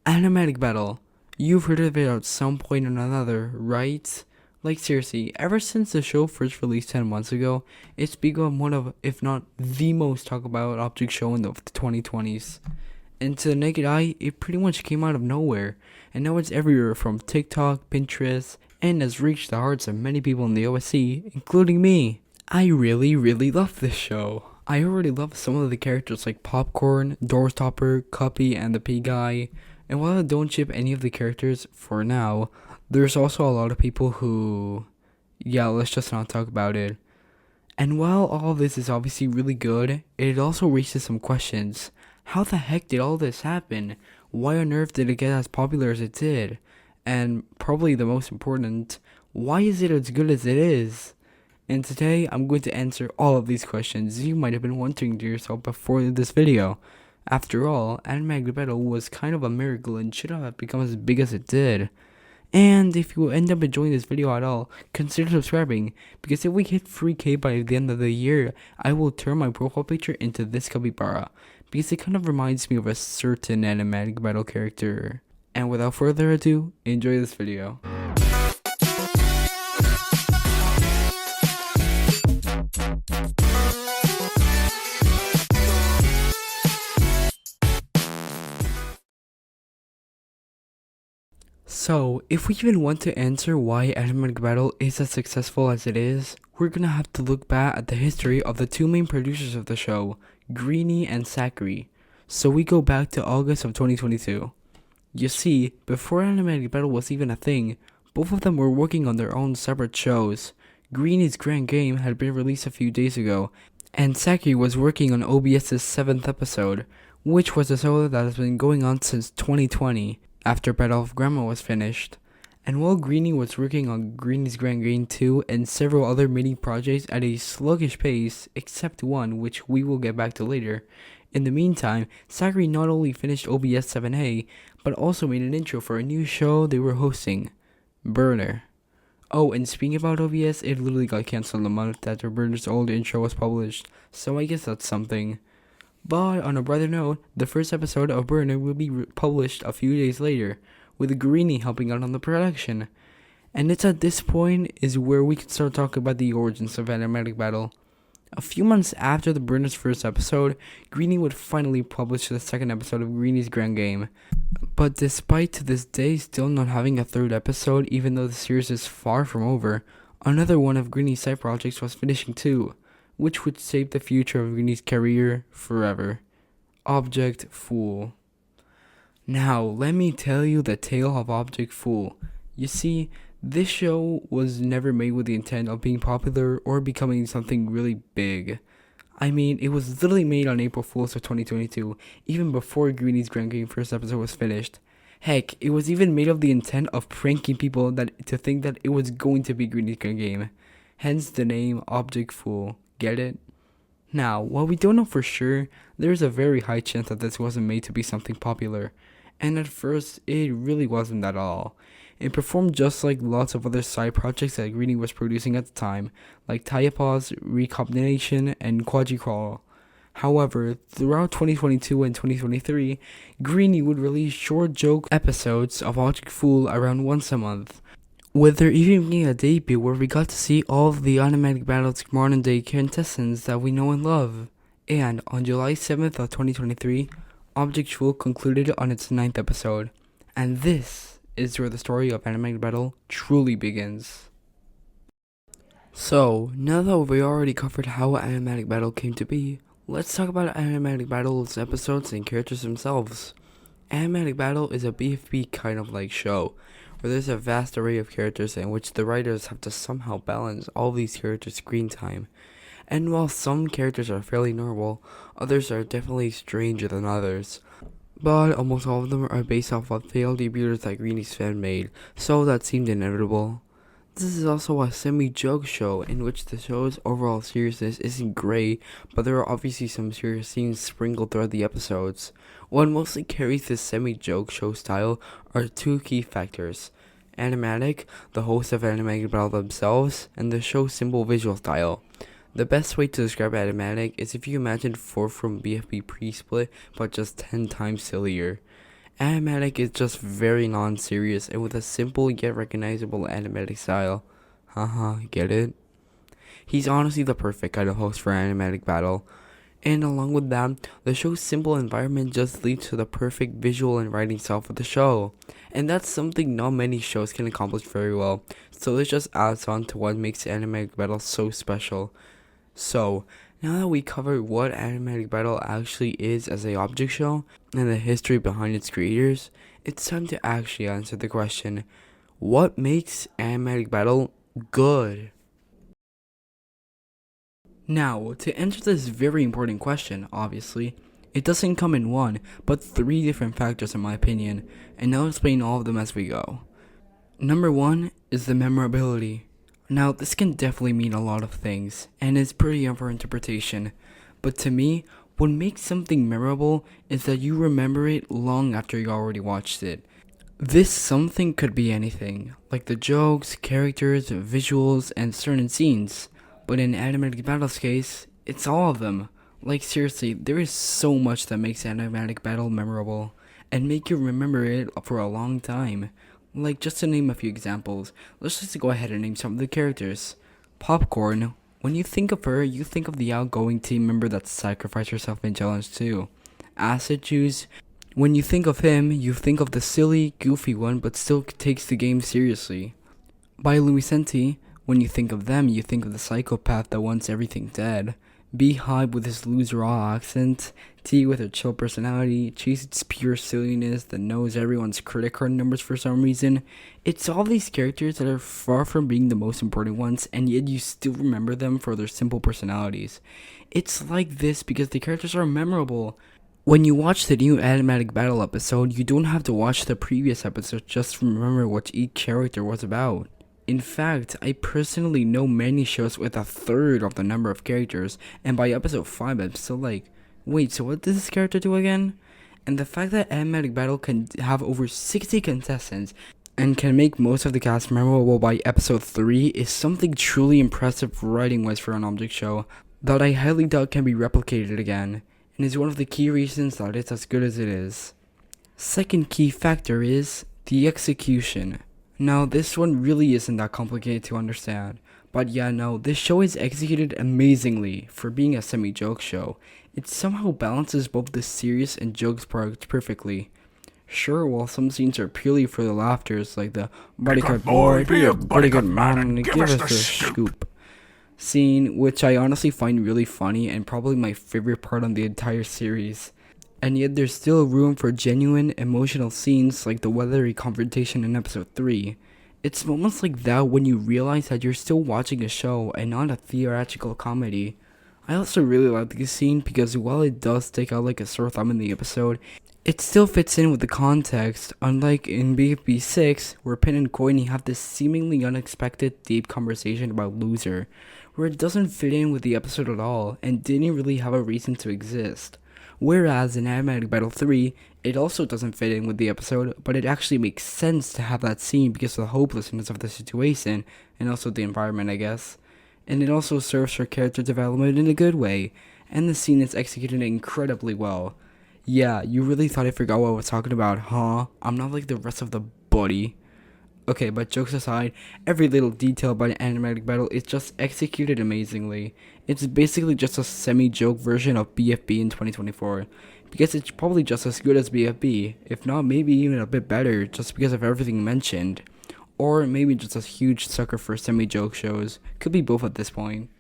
Animatic Battle. You've heard of it at some point or another, right? Like seriously, ever since the show first released 10 months ago, it's become one of, if not the most talked about object show in the 2020s. And to the naked eye, it pretty much came out of nowhere, and now it's everywhere from TikTok, Pinterest, and has reached the hearts of many people in the OSC, including me. I really love this show. I already love some of the characters like Popcorn, Doorstopper, Cuppy, and the Pea Guy. And while I don't ship any of the characters for now, there's also a lot of people who, let's just not talk about it. And while all this is obviously really good, it also raises some questions. How the heck did all this happen? Why on earth did it get as popular as it did? And probably the most important, why is it as good as it is? And today, I'm going to answer all of these questions you might have been wondering to yourself before this video. After all, Animatic Battle was kind of a miracle and should have become as big as it did. And if you end up enjoying this video at all, consider subscribing, because if we hit 3K by the end of the year, I will turn my profile picture into this capybara, because it kind of reminds me of a certain Animatic Battle character. And without further ado, enjoy this video. So, if we even want to answer why Animatic Battle is as successful as it is, we're gonna have to look back at the history of the two main producers of the show, Greeny and Zachary. So we go back to August of 2022. You see, before Animatic Battle was even a thing, both of them were working on their own separate shows. Greeny's Grand Game had been released a few days ago, and Zachary was working on OBS's 7th episode, which was a show that has been going on since 2020. After Battle of Grandma was finished. And while Greeny was working on Greeny's Grand Game 2 and several other mini projects at a sluggish pace, except one which we will get back to later, in the meantime, Zachary not only finished OBS 7A, but also made an intro for a new show they were hosting, Burner. Oh, and speaking about OBS, it literally got cancelled the month after Burner's old intro was published, so I guess that's something. But on a brighter note, the first episode of Burner will be published a few days later, with Greeny helping out on the production. And it's at this point is where we can start talking about the origins of Animatic Battle. A few months after the Burner's first episode, Greeny would finally publish the second episode of Greeny's Grand Game. But despite to this day still not having a third episode, even though the series is far from over, another one of Greeny's side projects was finishing too, which would shape the future of Greeny's career forever. Object Fool. Now, let me tell you the tale of Object Fool. You see, this show was never made with the intent of being popular or becoming something really big. I mean, it was literally made on April Fool's of 2022, even before Greeny's Grand Game first episode was finished. Heck, it was even made of the intent of pranking people to think that it was going to be Greeny's Grand Game. Hence the name Object Fool. Get it? Now, while we don't know for sure, there's a very high chance that this wasn't made to be something popular. And at first, it really wasn't at all. It performed just like lots of other side projects that Greeny was producing at the time, like Tyapause, Recombination, and Quadricrawl. However, throughout 2022 and 2023, Greeny would release short joke episodes of Object Fool around once a month, with there even being a debut where we got to see all of the Animatic Battle's modern day contestants that we know and love. And on July 7th of 2023, Object Fool concluded on its 9th episode. And this is where the story of Animatic Battle truly begins. So, now that we already covered how Animatic Battle came to be, let's talk about Animatic Battle's episodes and characters themselves. Animatic Battle is a BFB kind of like show, where there's a vast array of characters in which the writers have to somehow balance all these characters' screen time. And while some characters are fairly normal, others are definitely stranger than others. But almost all of them are based off of failed debuters that Greeny's fan made, so that seemed inevitable. This is also a semi-joke show in which the show's overall seriousness isn't great, but there are obviously some serious scenes sprinkled throughout the episodes. What mostly carries this semi-joke show style are two key factors: Animatic, the host of Animatic Battle themselves, and the show's simple visual style. The best way to describe Animatic is if you imagine 4 from BFB pre-split, but just 10 times sillier. Animatic is just very non-serious and with a simple yet recognizable animatic style. Haha, get it? He's honestly the perfect kind of host for Animatic Battle. And along with that, the show's simple environment just leads to the perfect visual and writing style for the show. And that's something not many shows can accomplish very well. So this just adds on to what makes Animatic Battle so special. So, now that we covered what Animatic Battle actually is as a object show and the history behind its creators, it's time to actually answer the question, what makes Animatic Battle good? Now, to answer this very important question, obviously, it doesn't come in one, but three different factors in my opinion, and I'll explain all of them as we go. Number one is the memorability. Now, this can definitely mean a lot of things, and is pretty up for interpretation, but to me, what makes something memorable is that you remember it long after you already watched it. This something could be anything, like the jokes, characters, visuals, and certain scenes. But in Animatic Battle's case, it's all of them. Like seriously, there is so much that makes Animatic Battle memorable, and make you remember it for a long time. Like just to name a few examples, let's just go ahead and name some of the characters. Popcorn, when you think of her, you think of the outgoing team member that sacrificed herself in Challenge 2. Acid Juice, when you think of him, you think of the silly, goofy one but still takes the game seriously. Bioluminescenti, when you think of them, you think of the psychopath that wants everything dead. Beehive with his loose raw accent, T with her chill personality, Cheese's pure silliness that knows everyone's credit card numbers for some reason. It's all these characters that are far from being the most important ones, and yet you still remember them for their simple personalities. It's like this because the characters are memorable. When you watch the new Animatic Battle episode, you don't have to watch the previous episode just to remember what each character was about. In fact, I personally know many shows with a third of the number of characters, and by episode 5 I'm still like, wait, so what does this character do again? And the fact that Animatic Battle can have over 60 contestants and can make most of the cast memorable by episode 3 is something truly impressive writing-wise for an object show that I highly doubt can be replicated again, and is one of the key reasons that it's as good as it is. Second key factor is the execution. Now, this one really isn't that complicated to understand, but yeah, no, this show is executed amazingly for being a semi-joke show. It somehow balances both the serious and jokes parts perfectly. Sure, while some scenes are purely for the laughters, like the "Buddy good boy, be a buddy good man, and give us the scoop" scene, which I honestly find really funny and probably my favorite part on the entire series. And yet there's still room for genuine emotional scenes like the weathery confrontation in episode 3. It's moments like that when you realize that you're still watching a show and not a theatrical comedy. I also really like this scene because while it does stick out like a sore thumb in the episode, it still fits in with the context, unlike in BFB 6, where Pin and Courtney have this seemingly unexpected deep conversation about Loser, where it doesn't fit in with the episode at all and didn't really have a reason to exist. Whereas in Animatic Battle 3, it also doesn't fit in with the episode, but it actually makes sense to have that scene because of the hopelessness of the situation, and also the environment, I guess. And it also serves for character development in a good way, and the scene is executed incredibly well. Yeah, you really thought I forgot what I was talking about, huh? I'm not like the rest of the buddy. Okay, but jokes aside, every little detail about Animatic Battle is just executed amazingly. It's basically just a semi-joke version of BFB in 2024, because it's probably just as good as BFB, if not maybe even a bit better, just because of everything mentioned. Or maybe just a huge sucker for semi-joke shows, could be both at this point.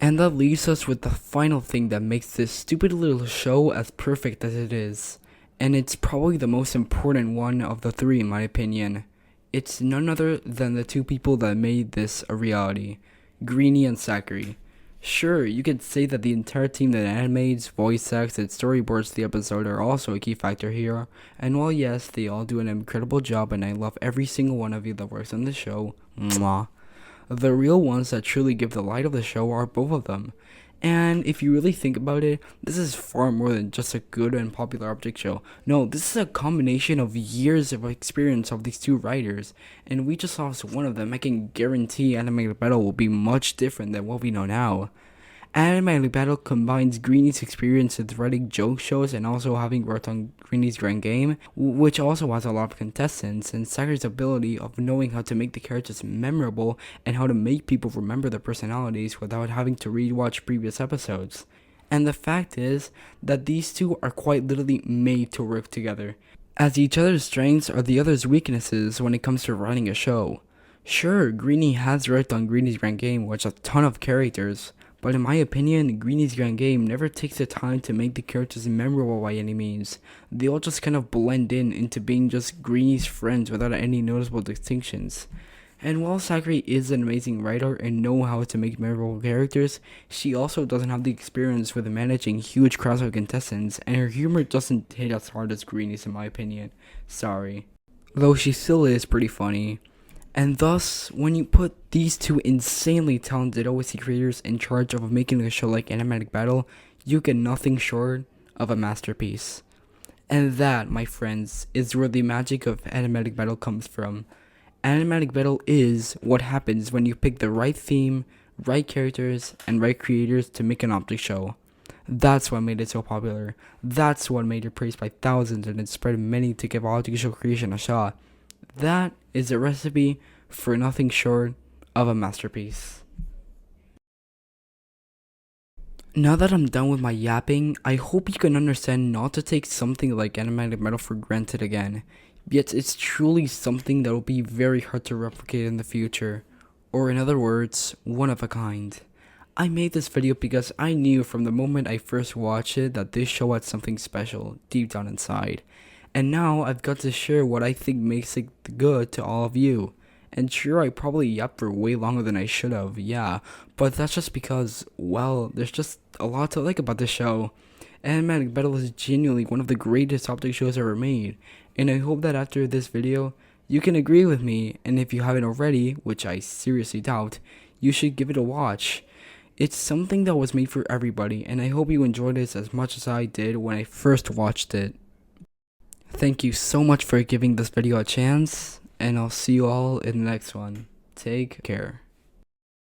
And that leaves us with the final thing that makes this stupid little show as perfect as it is. And it's probably the most important one of the three in my opinion. It's none other than the two people that made this a reality, Greenie and Zachary. Sure, you could say that the entire team that animates, voice acts, and storyboards the episode are also a key factor here, and while yes, they all do an incredible job and I love every single one of you that works on the show, mwah, the real ones that truly give the light of the show are both of them. And if you really think about it, this is far more than just a good and popular object show. No, this is a combination of years of experience of these two writers, and we just lost one of them. I can guarantee Animated Battle will be much different than what we know now. Animatic Battle combines Greeny's experience with writing joke shows and also having worked on Greeny's Grand Game, which also has a lot of contestants, and Sakurai's ability of knowing how to make the characters memorable and how to make people remember their personalities without having to rewatch previous episodes. And the fact is that these two are quite literally made to work together, as each other's strengths are the other's weaknesses when it comes to writing a show. Sure, Greeny has worked on Greeny's Grand Game, which has a ton of characters, but in my opinion, Greeny's Grand Game never takes the time to make the characters memorable by any means. They all just kind of blend in into being just Greeny's friends without any noticeable distinctions. And while Sakurai is an amazing writer and knows how to make memorable characters, she also doesn't have the experience with managing huge crowds of contestants, and her humor doesn't hit as hard as Greeny's in my opinion. Sorry. Though she still is pretty funny. And thus, when you put these two insanely talented OST creators in charge of making a show like Animatic Battle, you get nothing short of a masterpiece. And that, my friends, is where the magic of Animatic Battle comes from. Animatic Battle is what happens when you pick the right theme, right characters, and right creators to make an object show. That's what made it so popular. That's what made it praised by thousands and inspired many to give object show creation a shot. That is a recipe for nothing short of a masterpiece. Now that I'm done with my yapping, I hope you can understand not to take something like Animatic Battle for granted again. Yet it's truly something that will be very hard to replicate in the future. Or in other words, one of a kind. I made this video because I knew from the moment I first watched it that this show had something special deep down inside. And now I've got to share what I think makes it good to all of you. And sure, I probably yapped for way longer than I should have, yeah. But that's just because, well, there's just a lot to like about this show. Animatic Battle is genuinely one of the greatest object shows ever made. And I hope that after this video, you can agree with me. And if you haven't already, which I seriously doubt, you should give it a watch. It's something that was made for everybody. And I hope you enjoyed this as much as I did when I first watched it. Thank you so much for giving this video a chance, and I'll see you all in the next one. Take care.